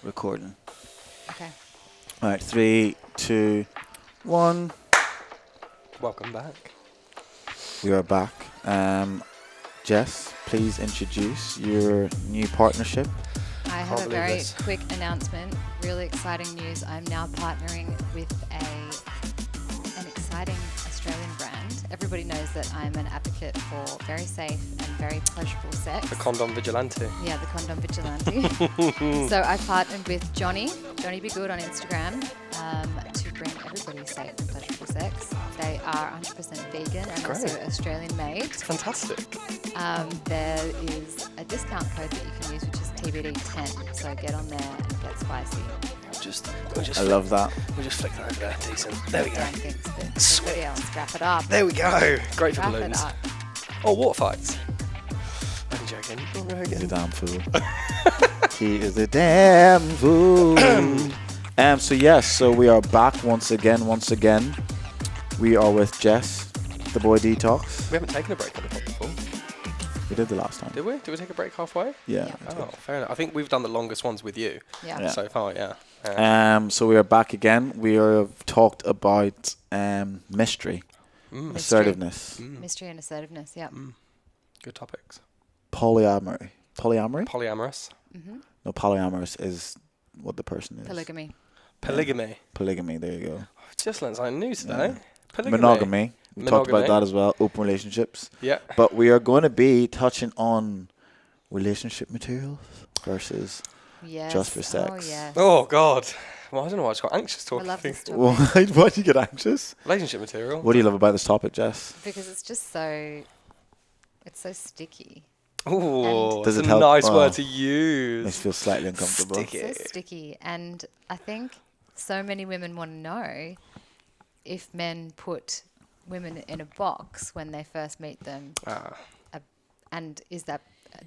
Recording. Okay. All right, 3, 2, 1. Welcome back. We are back. Jess, please introduce your new partnership. I have a very quick announcement. Really exciting news. I'm now partnering with an exciting Australian brand. Everybody knows that I'm an advocate for very safe and very pleasurable sex. The condom vigilante. Yeah, the condom vigilante. So I partnered with Johnny Be Good on Instagram, to bring everybody safe and pleasurable sex. They are 100% vegan and also Australian made. It's fantastic. There is a discount code that you can use, which is TBD10. So get on there and get spicy. I love that. We'll just flick that over there. Decent. There we go. Sweet. Else, wrap it up. There we go. Great for Wrap balloons. it up. Oh, water fights. I'm joking. He's a damn fool. He is a damn fool. So we are back once again. We are with Jess, the boy Detox. We haven't taken a break on the pod before. We did the last time. Did we? Did we take a break halfway? Yeah. Oh, fair enough. I think we've done the longest ones with you. Yeah. So far, yeah. So we are back again. We have talked about mystery, assertiveness, Mystery and assertiveness, yeah. Good topics. polyamory. Polyamorous. No, polyamorous is what the person is. Polygamy. Polygamy, there you go. I've just learned something new today. Yeah. Polygamy. Monogamy. We talked about that as well. Open relationships. Yeah. But we are going to be touching on relationship materials versus just for sex. Oh, yes. Oh, God. Well, I don't know why I just got anxious I talking. love this topic. Why do you get anxious? Relationship material. What do you love about this topic, Jess? Because it's just it's so sticky. Oh, Does it's it a help? nice Oh. word to use. Makes you feel slightly uncomfortable. Sticky. So sticky. And I think so many women want to know if men put women in a box when they first meet them. And is that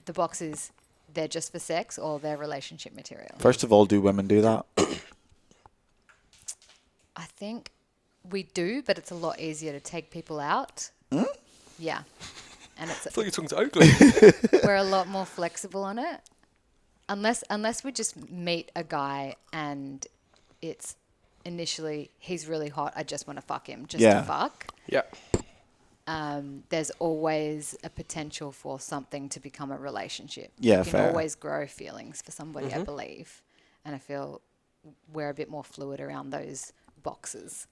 the box is they're just for sex or they're relationship material? First of all, do women do that? I think we do, but it's a lot easier to take people out. Yeah. And I thought you were talking to Oakley. we're a lot more flexible on it. Unless we just meet a guy and it's initially he's really hot, I just want to fuck him just to fuck. Yeah. There's always a potential for something to become a relationship. Yeah, you can fair. always grow feelings for somebody, I believe. And I feel we're a bit more fluid around those boxes.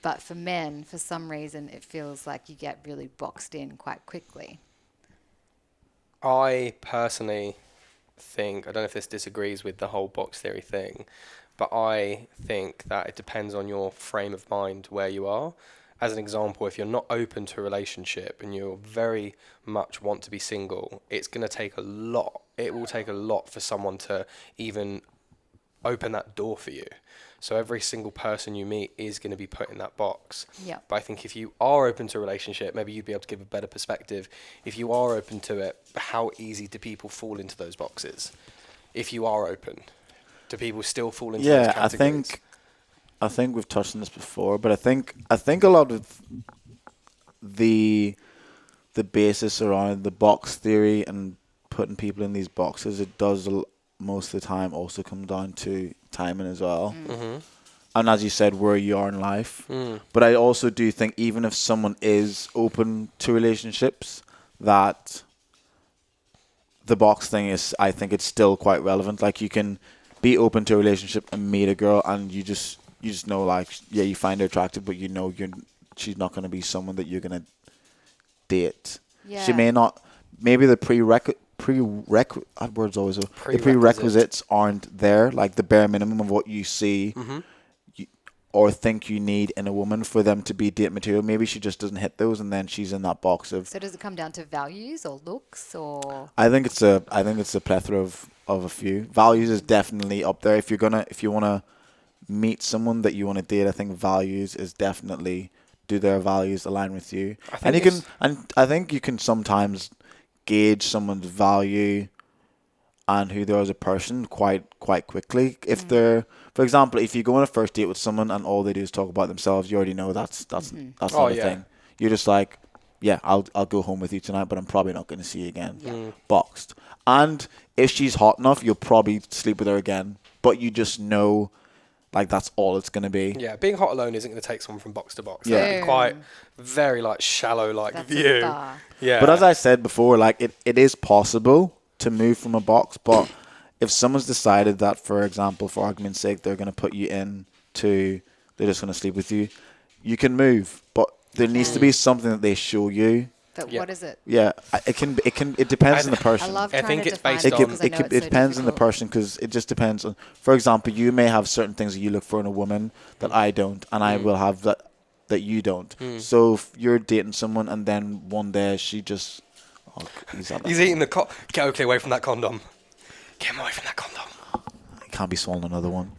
But for men, for some reason, it feels like you get really boxed in quite quickly. I personally think, I don't know if this disagrees with the whole box theory thing, but I think that it depends on your frame of mind where you are. As an example, if you're not open to a relationship and you very much want to be single, it's going to take a lot. It will take a lot for someone to even open that door for you. So every single person you meet is going to be put in that box. Yeah. But I think if you are open to a relationship, maybe you'd be able to give a better perspective. If you are open to it, how easy do people fall into those boxes? If you are open, do people still fall into those categories? I think we've touched on this before, but I think a lot of the basis around the box theory and putting people in these boxes, it does most of the time also come down to timing as well. And as you said, where you are in life. But I also do think even if someone is open to relationships, that the box thing is, I think it's still quite relevant. Like you can be open to a relationship and meet a girl and you just know, like, yeah, you find her attractive, but you know she's not going to be someone that you're going to date. Yeah. She may not, maybe the prerequisites aren't there, like the bare minimum of what you see or think you in a woman for them to be date material. Maybe she just doesn't hit those, and then she's in that box of. So does it come down to values or looks or? I think it's a plethora of a few. Values is definitely up there. If you want to meet someone that you want to date, I think values is definitely, do their values align with you? I think you can sometimes gauge someone's value and who they are as a person quite quickly. If they're, for example, if you go on a first date with someone and all they do is talk about themselves, you already know that's not a thing. You're just like, yeah, I'll go home with you tonight, but I'm probably not going to see you again. Boxed. And if she's hot enough, you'll probably sleep with her again but you just know, like, that's all it's going to be. Yeah, being hot alone isn't going to take someone from box to box. Yeah. That'd be quite very like shallow like That's a view. bar. Yeah. But as I said before, like, it is possible to move from a box, but if someone's decided that, for example, for argument's sake, they're going to put you in to, they're just going to sleep with you, you can move, but there needs to be something that they show you. But Yeah. what is it? Yeah, it depends on the person. I love I trying think to it's define based it on- because I know it's It so depends on the difficult. person, because it just depends on. For example, you may have certain things that you look for in a woman that I don't, and I will have that you don't. So if you're dating someone and then one day she just, oh, He's eating the Get Oakley away from that condom. Get him away from that condom. can't be swallowing another one.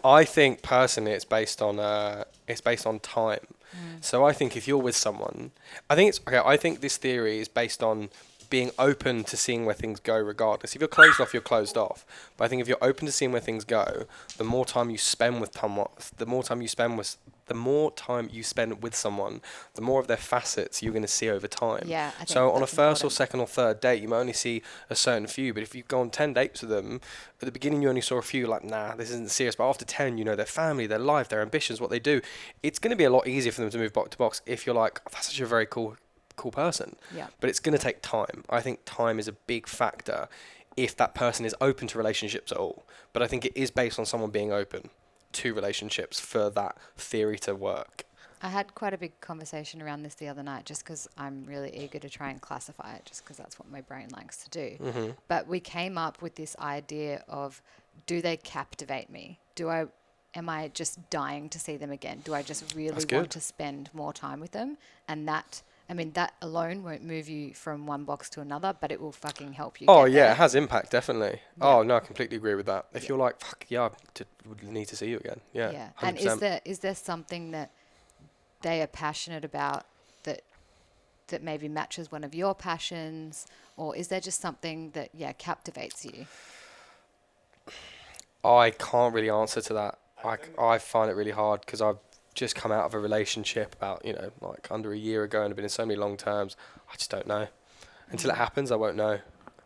I think personally it's based on time. So I think if you're with someone, I think this theory is based on being open to seeing where things go regardless. If you're closed off, you're closed off. But I think if you're open to seeing where things go, the more time you spend with someone, the more time you spend with someone, the more of their facets you're going to see over time. Yeah, I think so on a that's first or important. second or third date, you might only see a certain few. But if you go on 10 dates with them, at the beginning you only saw a few, like, nah, this isn't serious. But after 10, you know their family, their life, their ambitions, what they do. It's going to be a lot easier for them to move box to box if you're like, oh, that's such a very cool person. Yeah. But it's going to take time. I think time is a big factor if that person is open to relationships at all. But I think it is based on someone being open to relationships for that theory to work. I had quite a big conversation around this the other night just because I'm really eager to try and classify it just because that's what my brain likes to do. Mm-hmm. But we came up with this idea of, do they captivate me? Am I just dying to see them again? Do I just really That's want good. to spend more time with them? And that alone won't move you from one box to another, but it will fucking help you. Oh, get yeah, there. it has impact, definitely. Yeah. Oh, no, I completely agree with that. If you're like, fuck, yeah, I would need to see you again. Yeah, Yeah. 100%. And is there something that they are passionate about that maybe matches one of your passions, or is there just something that captivates you? I can't really answer to that. I find it really hard because I've just come out of a relationship about, like under a year ago and I've been in so many long terms. I just don't know. Until it happens, I won't know.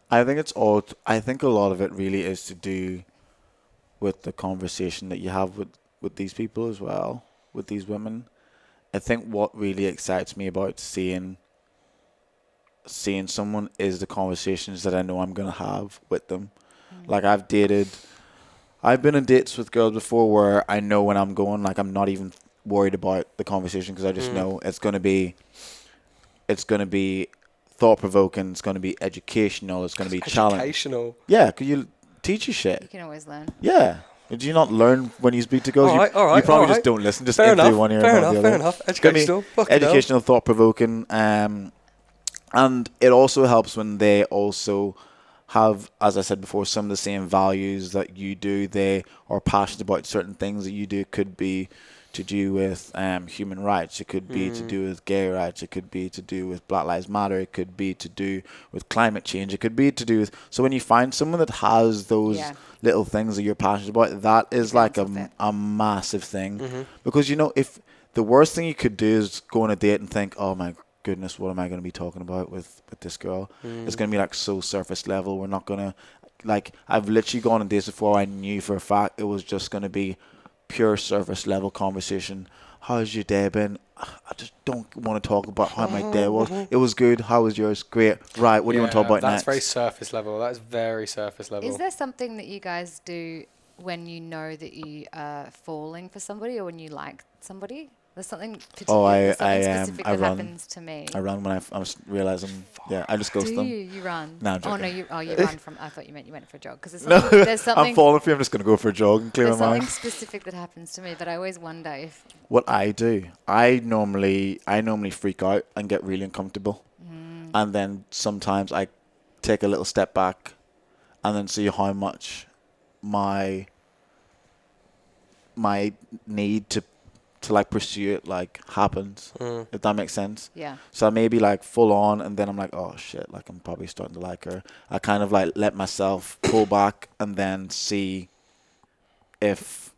I think a lot of it really is to do with the conversation that you have with these people as well, with these women. I think what really excites me about seeing someone is the conversations that I know I'm going to have with them. Like, I've been on dates with girls before where I know when I'm going, like, I'm not even worried about the conversation because I just know it's going to be thought-provoking, it's going to be educational, it's going to be challenging. Educational. Yeah, because you teach you You shit. can always learn. Yeah. Do you not learn when you speak to girls? All right, all right, you probably all just right. don't listen, just Fair into enough, one ear fair and out the enough, other. fair enough. It's gonna be Educational, fucking hell. educational, thought-provoking, and it also helps when they also have, as I said before, some of the same values that you do. They are passionate about certain things that you do. It could be to do with human rights. It could be to do with gay rights. It could be to do with Black Lives Matter. It could be to do with climate change. It could be to do with... So when you find someone that has those little things that you're passionate about, that is like a massive thing. Because, if the worst thing you could do is go on a date and think, oh my goodness, what am I going to be talking about with this girl? It's going to be like so surface level. We're not going to... Like, I've literally gone on dates before I knew for a fact it was just going to be pure surface level conversation. How's your day been? I just don't want to talk about how my day was. It was good. How was yours? Great. Right. What do you want to talk about that's next? very surface level. That's very surface level. Is there something that you guys do when you know that you are falling for somebody or when you like somebody? There's something particular, specific I that run. happens to me. I run when I realizing. Yeah, I just ghost Do them. you run? No, I'm oh joking. no, you run from. I thought you went for a jog because No, there's something. I'm falling for you. I'm just going to go for a jog and clear There's my something mind. specific that happens to me, but I always wonder if. What I do, I normally freak out and get really uncomfortable, and then sometimes I take a little step back, and then see how much my need to like pursue it like happens, if that makes sense. Yeah. So I may be like full on, and then I'm like, oh shit, like I'm probably starting to like her. I kind of like let myself pull back and then see if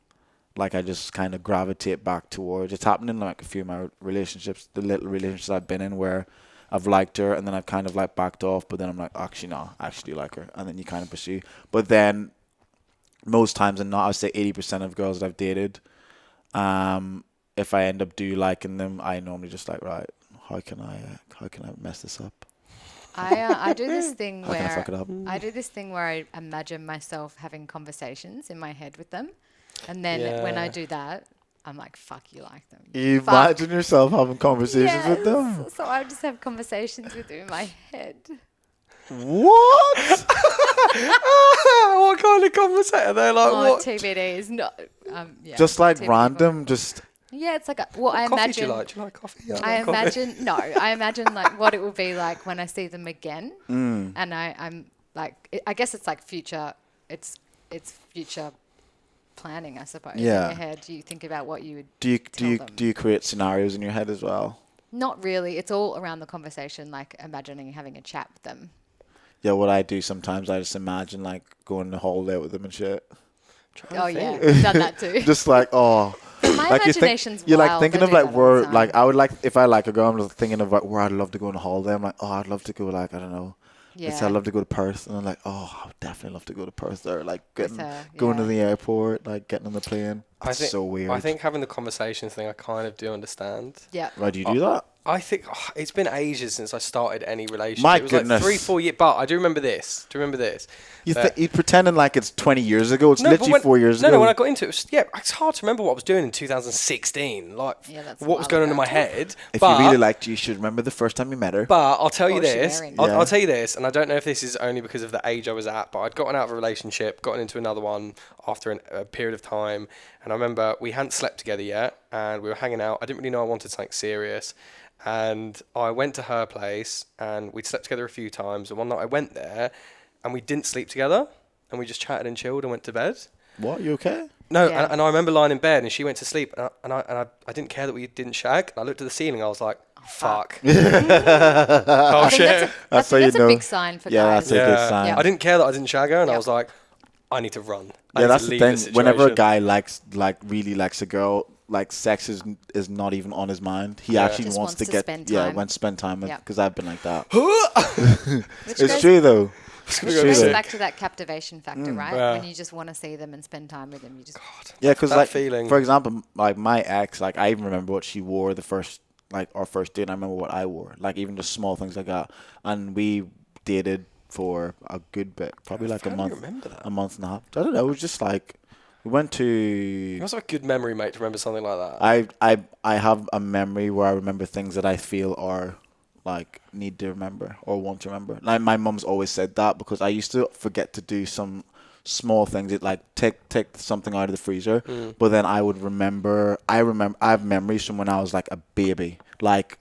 like I just kind of gravitate back towards. It's happened in like a few of my relationships, the little relationships I've been in where I've liked her and then I've kind of like backed off, but then I'm like, actually no, I actually like her, and then you kind of pursue. But then most times and not, I would say 80% of girls that I've dated, if I end up liking them, I normally just like, right, how can I mess this up? I do this thing How can I fuck it where up? I do this thing where I imagine myself having conversations in my head with them, and then when I Yeah. do that, I'm like, "Fuck, you like them." You Fuck. imagine yourself having conversations with them. Yes. So I just have conversations with them in my head. What? What kind of conversation? They're like, Oh, what? TBD is not. Yeah, Just like TBD. random, just Yeah, it's like I Coffee imagine. do you like? Do you like coffee? Yeah, I like coffee. imagine I imagine like what it will be like when I see them again, and I'm like, I guess it's like future. It's future planning, I suppose. Yeah. In your head, you think about what you would do tell you them. do you create scenarios in your head as well? Not really. It's all around the conversation, like imagining having a chat with them. Yeah, what I do sometimes, I just imagine like going on a holiday with them and shit. Oh yeah, I've done that too. Just like, oh, My like imagination's you're like wild. thinking I of do like that all where, the time. like I would like, if I like a girl, I'm just thinking of like where I'd love to go on a holiday. I'm like, oh, I'd love to go, like, I don't know. Let's say I'd Yeah. love to go to Perth, and I'm like, oh, I would definitely love to go to Perth, or like With getting her, going to yeah. the airport, like getting on the plane. It's so weird. I think having the conversations thing, I kind of do understand. Yeah. Why do you do that? I think it's been ages since I started any relationship. My it was goodness. like 3-4 years. But I do remember this. Do you remember this? You're pretending like it's 20 years ago. It's but literally 4 years ago. No, when I got into it, it's hard to remember what I was doing in 2016. Like, Yeah, that's a what was while going on in ago. my head. If but, you really liked her, you should remember the first time you met her. But I'll tell you What was she this. wearing? Yeah. I'll tell you this, and I don't know if this is only because of the age I was at, but I'd gotten out of a relationship, gotten into another one after a period of time, and I remember we hadn't slept together yet, and we were hanging out. I didn't really know I wanted something serious, and I went to her place, and we'd slept together a few times, and one night I went there, and we didn't sleep together, and we just chatted and chilled and went to bed. What? You okay? No, Yeah. and I remember lying in bed, and she went to sleep, and I didn't care that we didn't shag. And I looked at the ceiling, I was like, fuck. Oh, I think shit. that's how you a know. big sign for Yeah, guys. that's a good sign. Yeah. I didn't care that I didn't shag her, and I Yeah. was like, I need to run. I Yeah, need that's to the leave thing. Whenever a situation. guy really likes a girl, like sex is not even on his mind. He Yeah. actually Just wants wants to to get spend yeah, time. wants to spend time with. Yeah. Because I've been like that. Which It's goes- true though. Which gonna goes say. back to that captivation factor, right? Yeah. When you just want to see them and spend time with them, you just Yeah, because That like feeling. for example, like my ex, like I even remember what she wore the first like our first date. And I remember what I wore, like even just small things like that. And we dated for a good bit, probably like How a do you month, remember that? a month and a half. I don't know. It was just like we went to. You must have a good memory, mate, to remember something like that. I have a memory where I remember things that I feel are like need to remember or want to remember. Like my mum's always said that because I used to forget to do some small things. It like take something out of the freezer, but then I would remember. I have memories from when I was like a baby, like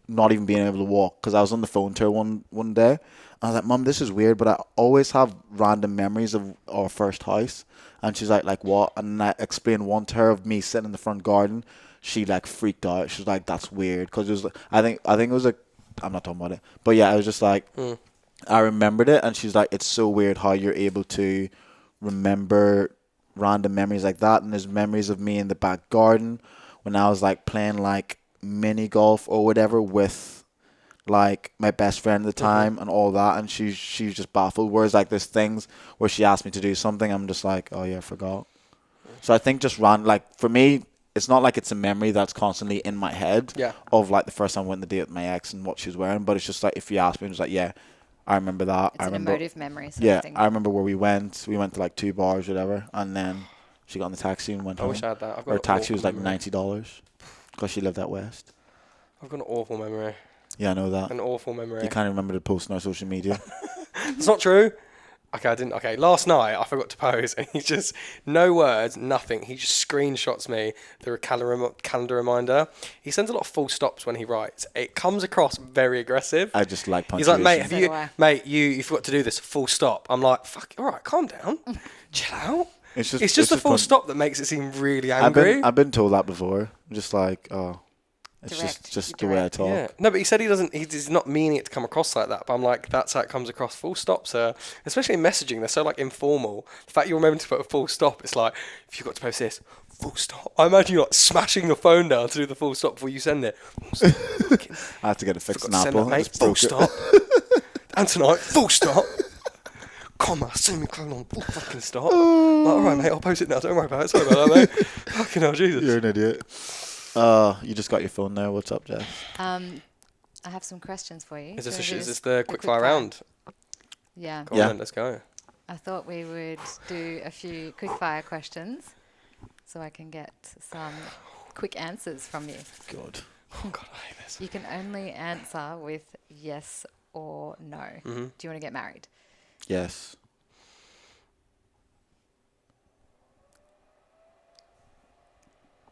not even being able to walk because I was on the phone to her one day. I was like, Mum, this is weird, but I always have random memories of our first house. And she's like what? And I explained one to her of me sitting in the front garden. She like freaked out. She was like, that's weird. Because it was, I think it was I'm not talking about it. But yeah, I was just like, I remembered it. And she's like, it's so weird how you're able to remember random memories like that. And there's memories of me in the back garden when I was like playing like mini golf or whatever with like my best friend at the time and all that, and she's just baffled. Whereas like there's things where she asked me to do something, I'm just like, oh yeah, I forgot. So I think just like for me, it's not like it's a memory that's constantly in my head of like the first time I went on the date with my ex and what she was wearing, but it's just like if you ask me, it's like yeah, I remember that. it's I an remember, emotive memory. Sort yeah, of thing. I remember where we went. We went to like 2 bars, whatever, and then she got in the taxi and went I home. wish I had that. I've got Her an taxi was awful like memory. $90 because she lived out west. I've got an awful memory. Yeah, I know that. An awful memory. You can't remember the post on our social media. It's not true. Okay, I didn't. Okay, last night I forgot to pose, and he just no words, nothing. He just screenshots me through a calendar reminder. He sends a lot of full stops when he writes. It comes across very aggressive. I just like He's punctuation. like, mate, So do I. you forgot to do this. Full stop. I'm like, fuck. All right, calm down, chill out. It's It's just the full fun. stop that makes it seem really I've angry. been told that before. I'm just like, oh, it's Direct. just You're the way I direct. talk. Yeah. No, but he said he's not meaning it to come across like that. But I'm like, that's how it comes across. Full stops are, especially in messaging, they're so like informal. The fact you remember to put a full stop, it's like, if you got to post this, full stop. I imagine you like smashing your phone down to do the full stop before you send it. I had to get it fixed Forgot in to send Apple. that, I mate. just Full broke it. stop. And tonight, full stop. come on, semicolon, fucking stop. Like, all right, mate, I'll post it now. Don't worry about it. Sorry about that, mate. Fucking hell, Jesus. You're an idiot. You just got your phone there. What's up, Jess? I have some questions for you. Is Do you this, wanna do is this the quickfire quickfire? round? Yeah. Go on then, let's go. I thought we would do a few quickfire questions so I can get some quick answers from you. God. Oh, God, I hate this. You can only answer with yes or no. Mm-hmm. Do you want to get married? Yes.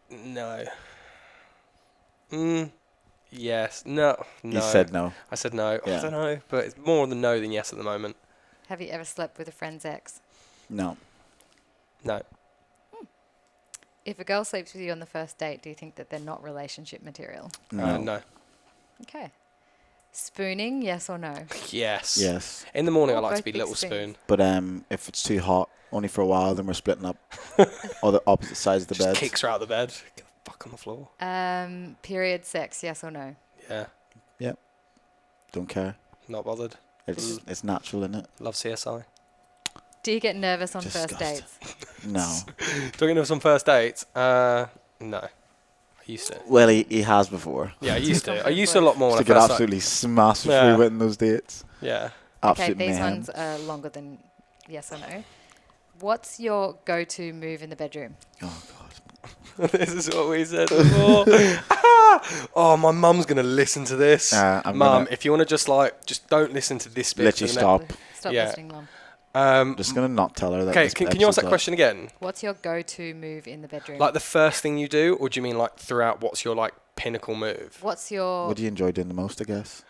No. Yes. No. No. You said no. I said no. Yeah. I don't know, but it's more than no than yes at the moment. Have you ever slept with a friend's ex? No. No. If a girl sleeps with you on the first date, do you think that they're not relationship material? No. No. Okay. Spooning, yes or no? Yes. Yes. In the morning, I Oh, like to both be big little spoons. spoon. But if it's too hot, only for a while, then we're splitting up. Or the opposite sides of the Just bed. kicks her out of the bed. Get the fuck on the floor. Period sex, yes or no? Yeah. Yep. Don't care. Not bothered. It's natural, innit? Love CSI. Do you get nervous on Disgusting. first dates? No. Do I get nervous on first dates? No. I used to. Well, he has before. Yeah, I used to. I confident used to a lot more when To I get first absolutely smashed for Yeah. free with in those dates. Yeah. Absolute Okay, these mayhem. ones are longer than yes or no. What's your go-to move in the bedroom? Oh, God. This is what we said before. Oh, my mum's going to listen to this. I'm Mum, gonna if you want to just don't listen to this bit. literally for the stop. Stop Yeah. listening, Mum. Just going to not tell her that. Okay, this can you ask that episode's question again? What's your go-to move in the bedroom? Like the first thing you do, or do you mean like throughout? What's your like pinnacle move? What's up? your... What do you enjoy doing the most, I guess?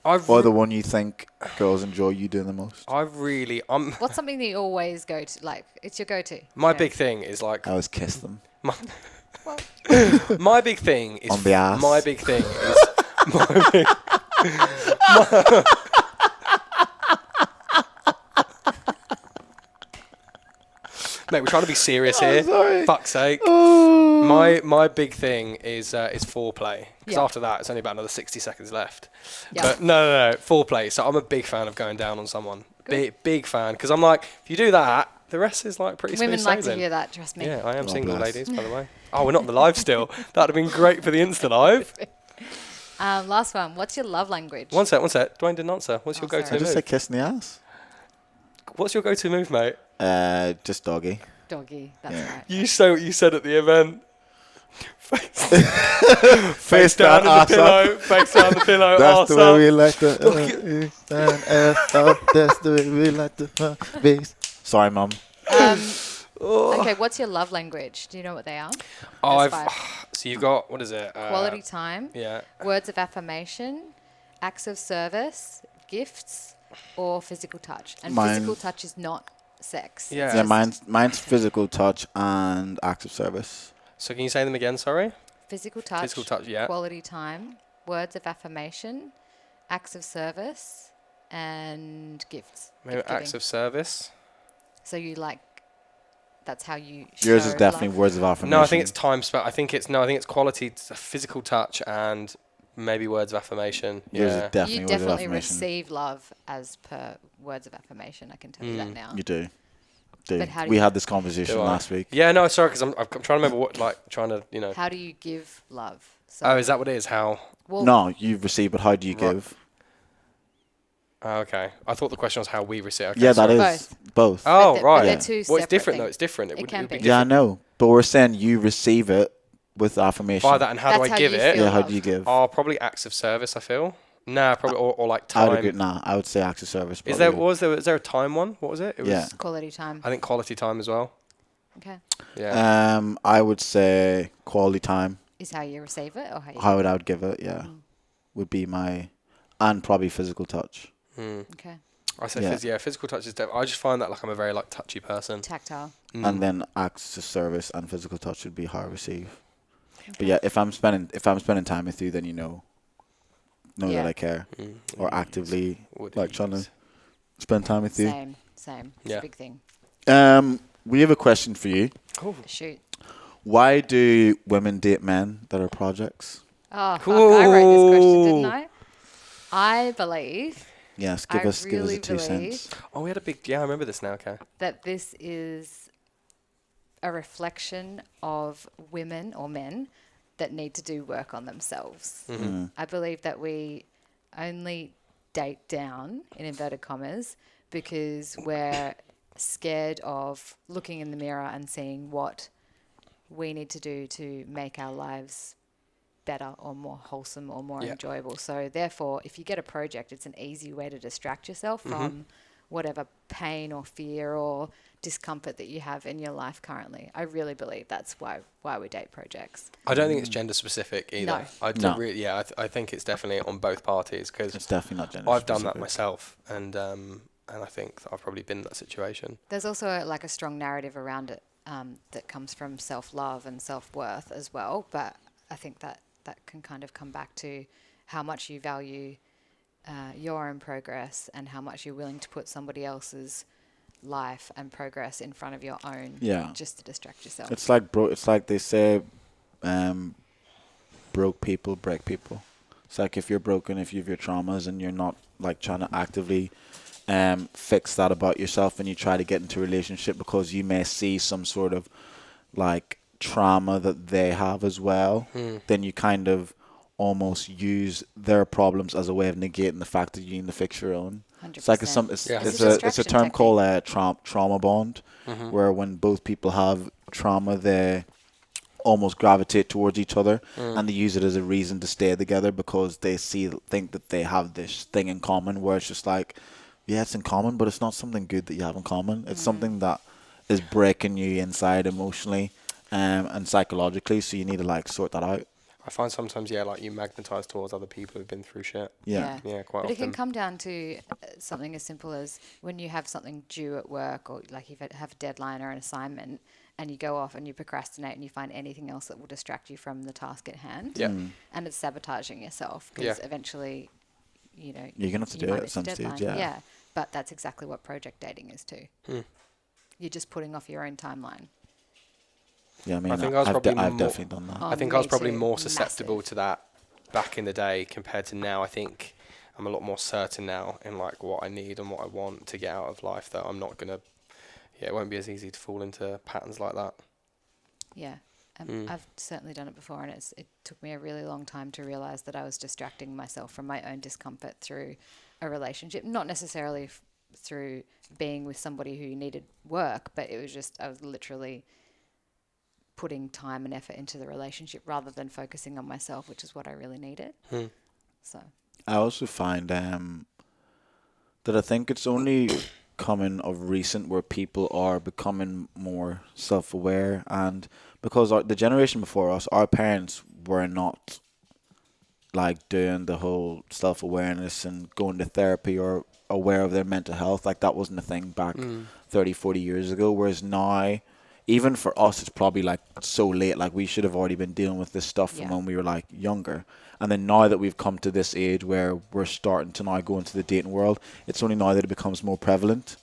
I've Or the one you think girls enjoy you doing the most? What's something that you always go to? Like, it's your go-to. My Yeah. big thing is like I always kiss them. Well, my big thing is On the ass. My big thing is my big, Mate, we're trying to be serious here. sorry. Fuck's sake. Oh. My big thing is foreplay. Because Yeah. after that, it's only about another 60 seconds left. Yeah. But no, foreplay. So I'm a big fan of going down on someone. Big fan. Because I'm like, if you do that, the rest is like pretty smooth women like to sailing. hear that, trust me. Yeah, I am God single, bless. ladies, by the way. Oh, we're not in the live still. That would have been great for the Insta live. Last one. What's your love language? One sec. Dwayne didn't answer. What's your Oh, sorry. go-to I just move? say kiss in the ass. What's your go-to move, mate? Just doggy. Doggy. That's Yeah. right. You say what you said at the event. Face that down in the ass pillow. Face down the pillow. That's arse the way up. we like to. That's the way we like to. Be. Sorry, Mum. Okay, what's your love language? Do you know what they are? Oh, There's five. so you've got, what is it? Quality time, Yeah. words of affirmation, acts of service, gifts, or physical touch. And Mine- physical touch is not sex. It's Yeah. Yeah, just mine's physical touch and acts of service. So can you say them again, sorry? physical touch, Physical touch, yeah. quality time, words of affirmation, acts of service, and gifts. Maybe gift acts giving. of service. So you like, that's how you Yours show is definitely love. words of affirmation. No, I think it's time spent. I think it's quality, physical touch, and maybe words of affirmation. Yours is Yeah. definitely You words of definitely affirmation. receive love as per words of affirmation. I can tell you that now. You do. But how do We you- had this conversation Do I? last week. Yeah, no, sorry, because I'm trying to remember what, trying to. How do you give love? So, Oh, is that what it is? How? well, No, you receive, but how do you Right. give? Oh, okay. I thought the question was how we receive. Okay, Yeah, that sorry. is both. Oh, But right. they're two Well, it's separate different though. things. It's different. It would can be. Yeah, I know. But we're saying you receive it with affirmation. By that, and how do That's I how give you it? feel. Yeah, how love. do you give? Oh, probably acts of service. I feel. Nah, probably or like I would time. agree. Nah, I would say acts of service. Is there probably. was there a time one? What was it? It was, Yeah. quality time. I think quality time as well. Okay. Yeah. I would say quality time. Is how you receive it or how you How I would give it, yeah, would be my, and probably physical touch. Okay. I say Yeah. physical touch is. I just find that like I'm a very like touchy person. Tactile. And then acts of service and physical touch would be how I receive. But yeah, if I'm spending time with you, then you know Yeah. that I care, or actively Would like ease. trying to spend time with you. Same. It's Yeah. a big thing. We have a question for you. Cool. Shoot. Why do women date men that are projects? Oh, fuck. I wrote this question, Cool. didn't I? I believe Yes, I give us really a 2 cents. believe Oh, we had a big. Yeah, I remember this now. Okay. that this is a reflection of women or men that need to do work on themselves. Mm. I believe that we only date down, in inverted commas, because we're scared of looking in the mirror and seeing what we need to do to make our lives better or more wholesome or more Yeah. enjoyable. So therefore, if you get a project, it's an easy way to distract yourself from whatever pain or fear or discomfort that you have in your life currently. I really believe that's why we date projects. I don't think it's gender specific either. No. I do No. really, yeah, I think it's definitely on both parties because It's definitely not gender I've done that specific. myself, and I think that I've probably been in that situation. There's also like a strong narrative around it that comes from self-love and self-worth as well. But I think that can kind of come back to how much you value your own progress and how much you're willing to put somebody else's life and progress in front of your own, just to distract yourself. It's like it's like they say, broke people break people. It's like if you're broken, if you have your traumas and you're not like trying to actively fix that about yourself, and you try to get into a relationship because you may see some sort of like trauma that they have as well, then you kind of almost use their problems as a way of negating the fact that you need to fix your own. 100%. It's like it's a term called trauma bond, where when both people have trauma, they almost gravitate towards each other, and they use it as a reason to stay together because they think that they have this thing in common. Where it's just like, yeah, it's in common, but it's not something good that you have in common. It's something that is breaking you inside emotionally and psychologically. So you need to like sort that out. I find sometimes, like you magnetize towards other people who've been through shit. Yeah. Quite but often. it can come down to something as simple as when you have something due at work, or like you have a deadline or an assignment, and you go off and you procrastinate and you find anything else that will distract you from the task at hand. Yeah. And it's sabotaging yourself because eventually, you're gonna have to do it at some stage. Yeah. But that's exactly what project dating is too. You're just putting off your own timeline. Yeah, I mean, I think I've definitely done that. I think I was probably more susceptible to that back in the day compared to now. I think I'm a lot more certain now in like what I need and what I want to get out of life, that I'm not gonna. Yeah, it won't be as easy to fall into patterns like that. Yeah. I've certainly done it before, and it took me a really long time to realize that I was distracting myself from my own discomfort through a relationship, not necessarily through being with somebody who needed work, but it was just I was literally putting time and effort into the relationship rather than focusing on myself, which is what I really needed. So I also find that I think it's only coming of recent where people are becoming more self-aware, and because the generation before us, our parents were not like doing the whole self-awareness and going to therapy or aware of their mental health. Like that wasn't a thing back 30, 40 years ago, whereas now, even for us, it's probably like so late. Like we should have already been dealing with this stuff from when we were like younger. And then now that we've come to this age where we're starting to now go into the dating world, it's only now that it becomes more prevalent,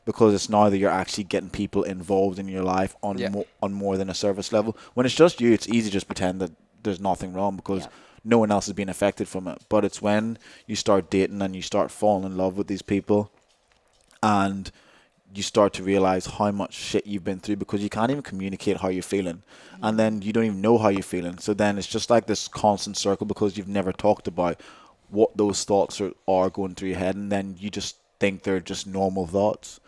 because it's now that you're actually getting people involved in your life on more than a surface level. When it's just you, it's easy to just pretend that there's nothing wrong because no one else has been affected from it. But it's when you start dating and you start falling in love with these people, and you start to realize how much shit you've been through because you can't even communicate how you're feeling, and then you don't even know how you're feeling. So then it's just like this constant circle because you've never talked about what those thoughts are going through your head, and then you just think they're just normal thoughts,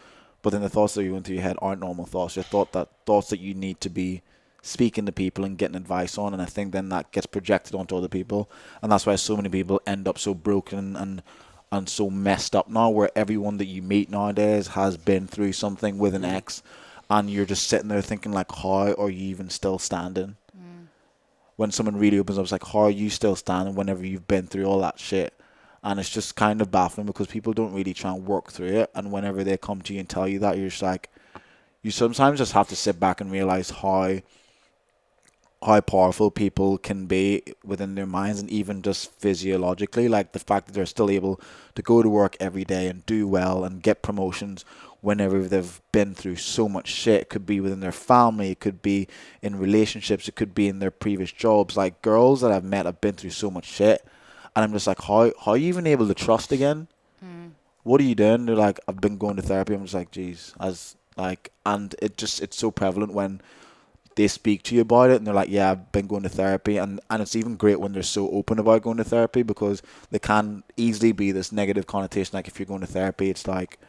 but then the thoughts that are going through your head aren't normal thoughts. They're thoughts that you need to be speaking to people and getting advice on, and I think then that gets projected onto other people, and that's why so many people end up so broken and so messed up now, where everyone that you meet nowadays has been through something with an ex, and you're just sitting there thinking like, how are you even still standing? When someone really opens up, it's like, how are you still standing whenever you've been through all that shit? And it's just kind of baffling because people don't really try and work through it, and whenever they come to you and tell you that, you're just like, you sometimes just have to sit back and realize how powerful people can be within their minds, and even just physiologically, like the fact that they're still able to go to work every day and do well and get promotions whenever they've been through so much shit. It could be within their family, it could be in relationships, it could be in their previous jobs. Like girls that I've met have been through so much shit, and I'm just like, how are you even able to trust again? what are you doing? They're like, I've been going to therapy. I'm just like, geez, and it's so prevalent when they speak to you about it and they're like, yeah, I've been going to therapy. And it's even great when they're so open about going to therapy, because there can easily be this negative connotation. Like, if you're going to therapy, it's like,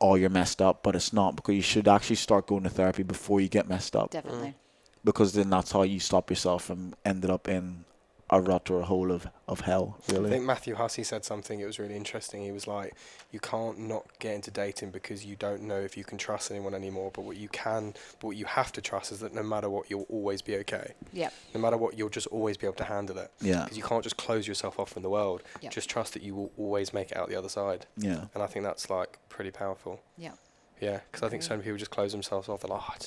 oh, you're messed up, but it's not, because you should actually start going to therapy before you get messed up. Definitely. Because then that's how you stop yourself from ending up in a rut or a hole of hell, really. I think Matthew Hussey said something, it was really interesting. He was like, you can't not get into dating because you don't know if you can trust anyone anymore, but what you have to trust is that no matter what, you'll always be okay. Yep. No matter what, you'll just always be able to handle it. Yeah. Because you can't just close yourself off from the world. Yep. Just trust that you will always make it out the other side. Yeah. And I think that's like pretty powerful. Yeah. Yeah, because I think so many people just close themselves off. They're like,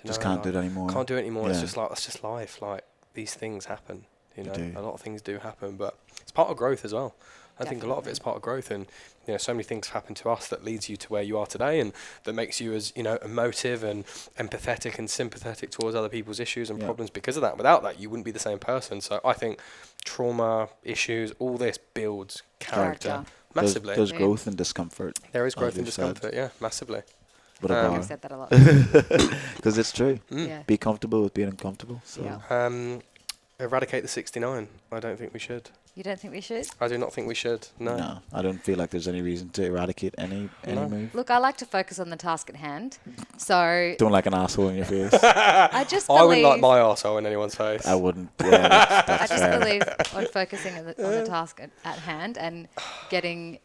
just can't do it anymore. Can't do it anymore. Yeah. It's just like, that's just life. Like, these things happen. You know, do. a lot of things do happen, but it's part of growth as well. I think a lot of Definitely. it is part of growth, and so many things happen to us that leads you to where you are today, and that makes you as emotive and empathetic and sympathetic towards other people's issues and problems because of that. Without that, you wouldn't be the same person. So I think trauma, issues, all this builds character massively. There's growth and discomfort. There is growth and we've said. discomfort, yeah, massively. I've said that a lot. Because it's true. Yeah. Be comfortable with being uncomfortable. So. Yeah. Eradicate the 69. I don't think we should. You don't think we should? I do not think we should. No. I don't feel like there's any reason to eradicate any move. Look, I like to focus on the task at hand. So Don't like an asshole in your face. I just believe... I wouldn't like my arsehole in anyone's face. I wouldn't. Yeah, that's I just fair. believe on focusing on the task at hand and getting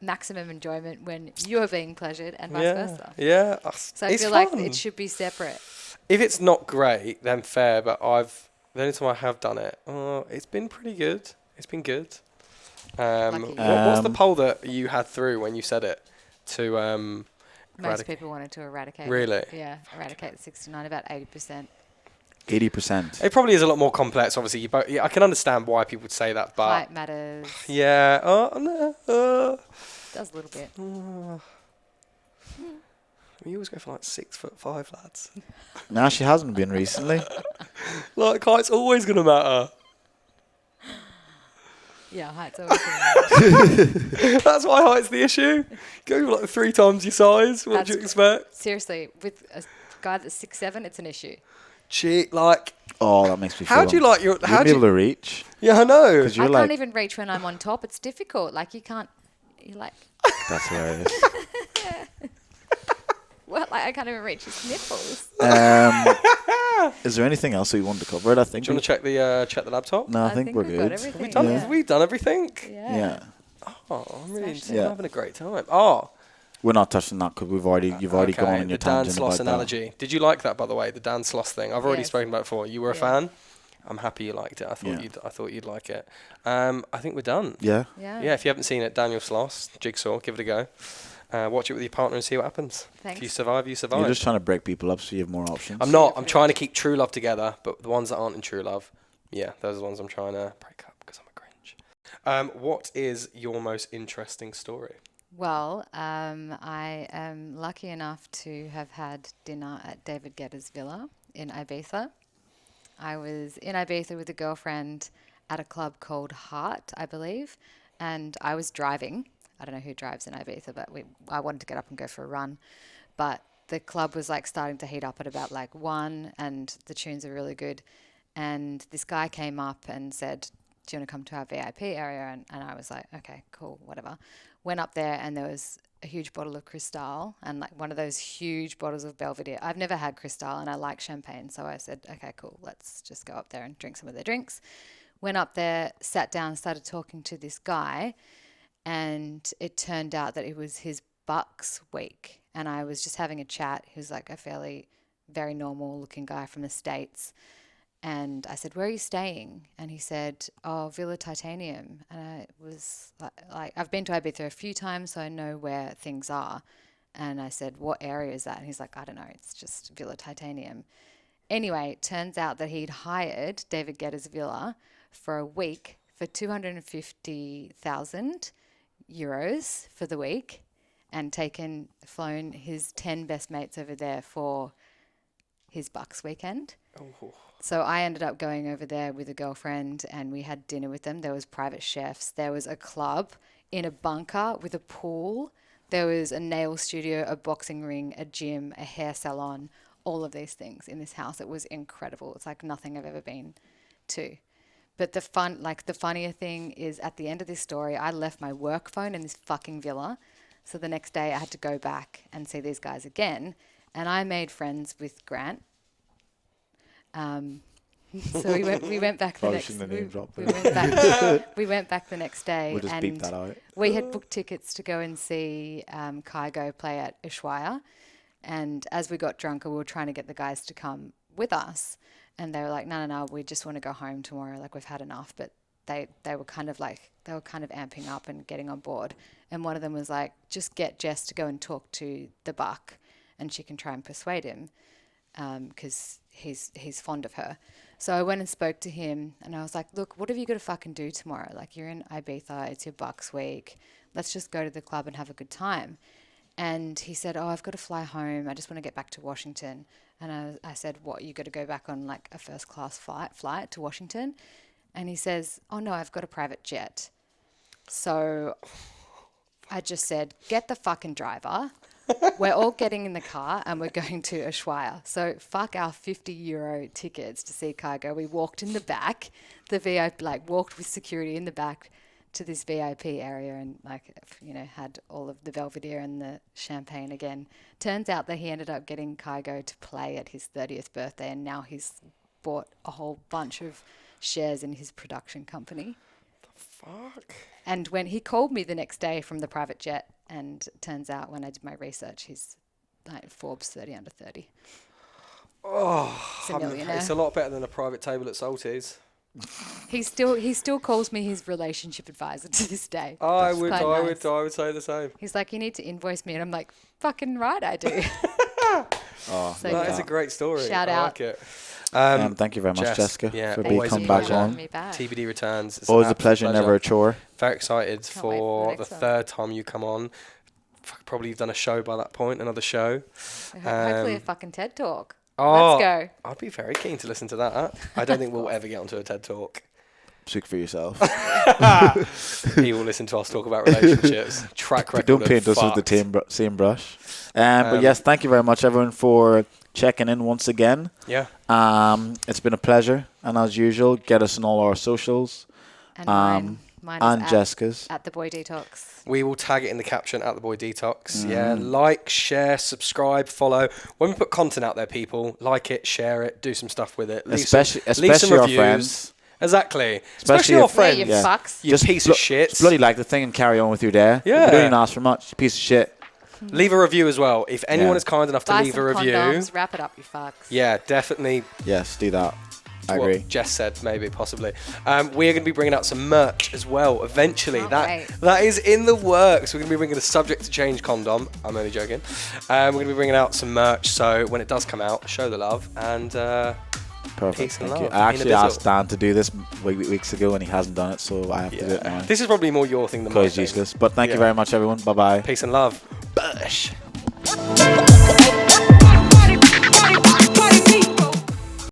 maximum enjoyment when you're being pleasured and vice versa. Yeah. So I it's feel fun. like it should be separate. If it's not great, then fair, but the only time I have done it, it's been pretty good. It's been good. What's the poll that you had through when you said it to Most people wanted to eradicate. Really? Yeah, eradicate the 69, about 80%. 80%. It probably is a lot more complex, obviously. I can understand why people would say that, but... Height matters. Yeah. Does a little bit. You always go for like 6'5", lads. No, she hasn't been recently. Like, height's always going to matter. Yeah, height's always going That's why height's the issue. Go for like 3 times your size. What do you expect? Seriously, with a guy that's 6'7", it's an issue. Like... Oh, that makes me feel... How do you like your... How do you be able to reach? Yeah, I know. I can't even reach when I'm on top. It's difficult. Like, you can't... You're like... That's hilarious. Well, like, I can't even reach his nipples. Is there anything else we wanted to cover? I think. Do you want to check the laptop? No, I think we're we've got good. everything. We've done everything. Yeah. Oh, I'm really Smashing. I'm having a great time. Oh, We're not touching that because you've already gone on your the Dan tangent Sloss about analogy. Did you like that, by the way? The Dan Sloss thing. I've already Yes. spoken about it before. You were a Yeah. fan. I'm happy you liked it. I thought Yeah. I thought you'd like it. I think we're done. that. Yeah. Yeah. If you haven't seen it, Daniel Sloss, Jigsaw, give it a go. Watch it with your partner and see what happens. Thanks. If you survive, you survive. You're just trying to break people up so you have more options. I'm not. I'm trying to keep true love together, but the ones that aren't in true love, yeah, those are the ones I'm trying to break up because I'm a cringe. What is your most interesting story? Well, I am lucky enough to have had dinner at David Guetta's villa in Ibiza. I was in Ibiza with a girlfriend at a club called Heart, I believe, and I was driving. I don't know who drives in Ibiza, but I wanted to get up and go for a run. But the club was like starting to heat up at about like 1, and the tunes are really good. And this guy came up and said, do you want to come to our VIP area? And I was like, okay, cool, whatever. Went up there and there was a huge bottle of Cristal and like one of those huge bottles of Belvedere. I've never had Cristal and I like champagne. So I said, okay, cool, let's just go up there and drink some of their drinks. Went up there, sat down, started talking to this guy. And it turned out that it was his Bucks week. And I was just having a chat. He was like a very normal looking guy from the States. And I said, where are you staying? And he said, oh, Villa Titanium. And I was like, I've been to Ibiza a few times, so I know where things are. And I said, what area is that? And he's like, I don't know, it's just Villa Titanium. Anyway, it turns out that he'd hired David Guetta's villa for a week for 250,000 euros for the week and flown his 10 best mates over there for his Bucks weekend. Oh. So I ended up going over there with a girlfriend and we had dinner with them. There was private chefs. There was a club in a bunker with a pool. There was a nail studio, a boxing ring, a gym, a hair salon, all of these things in this house. It was incredible. It's like nothing I've ever been to. But the funnier thing is at the end of this story, I left my work phone in this fucking villa. So the next day I had to go back and see these guys again. And I made friends with Grant. So we went back the next. We went back the next day. We'll just beep that out. We had booked tickets to go and see Kygo play at Ushuaia. And as we got drunker, we were trying to get the guys to come with us. And they were like, no, we just want to go home tomorrow. Like, we've had enough. But they were kind of amping up and getting on board. And one of them was like, just get Jess to go and talk to the buck and she can try and persuade him because he's fond of her. So I went and spoke to him and I was like, look, what have you got to fucking do tomorrow? Like, you're in Ibiza, it's your bucks week. Let's just go to the club and have a good time. And he said, oh, I've got to fly home. I just want to get back to Washington. And I said, what, you got to go back on like a first class flight to Washington? And he says, oh no, I've got a private jet. So I just said, get the fucking driver. We're all getting in the car and we're going to Ushuaia. So fuck our €50 tickets to see Kygo. We walked in the back, the VIP, like walked with security in the back to this VIP area and like, you know, had all of the Belvedere and the champagne again. Turns out that he ended up getting Kygo to play at his 30th birthday and now he's bought a whole bunch of shares in his production company. Fuck. And when he called me the next day from the private jet, and turns out when I did my research, he's like Forbes 30 under 30. Oh, he's a millionaire. It's a lot better than a private table at Salty's. He still calls me his relationship advisor to this day. I would say the same. He's like, you need to invoice me, and I'm like, fucking right, I do. Oh, so that is a great story. Shout I out. like it. Thank you very much, Jessica, for always coming back on. TBD returns. It's Always a pleasure, never a chore. Very excited for the one. third time you come on. Probably you've done a show by that point, another show. Hopefully a fucking TED Talk. Oh, let's go. I'd be very keen to listen to that. I don't think we'll ever get onto a TED Talk. Speak for yourself. He will listen to us talk about relationships. Track record. Don't paint us with the same brush. But yes, thank you very much, everyone, for checking in once again. Yeah. It's been a pleasure, and as usual, get us on all our socials. And mine and is Jessica's at the Boy Detox. We will tag it in the caption at the Boy Detox. Yeah, like, share, subscribe, follow. When we put content out there, people, like it, share it, do some stuff with it. Especially some our reviews. Friends. Exactly. Especially our friends. Yeah, you fucks. You piece of shit. Just bloody like the thing and carry on with your day. Yeah. You don't even ask for much. You piece of shit. Leave a review as well. If anyone is kind enough to leave a review. Condoms, wrap it up, you fucks. Yeah, definitely. Yes, do that. I agree. What Jess said, maybe, possibly. We are going to be bringing out some merch as well, eventually. That is in the works. We're going to be bringing the Subject to Change condom. I'm only joking. We're going to be bringing out some merch, so when it does come out, show the love, and perfect. Peace and Thank love. you. I actually asked Dan to do this weeks ago, and he hasn't done it, so I have to do it now. This is probably more your thing than mine. It's useless. But thank you very much, everyone. Bye-bye. Peace and love. Bush.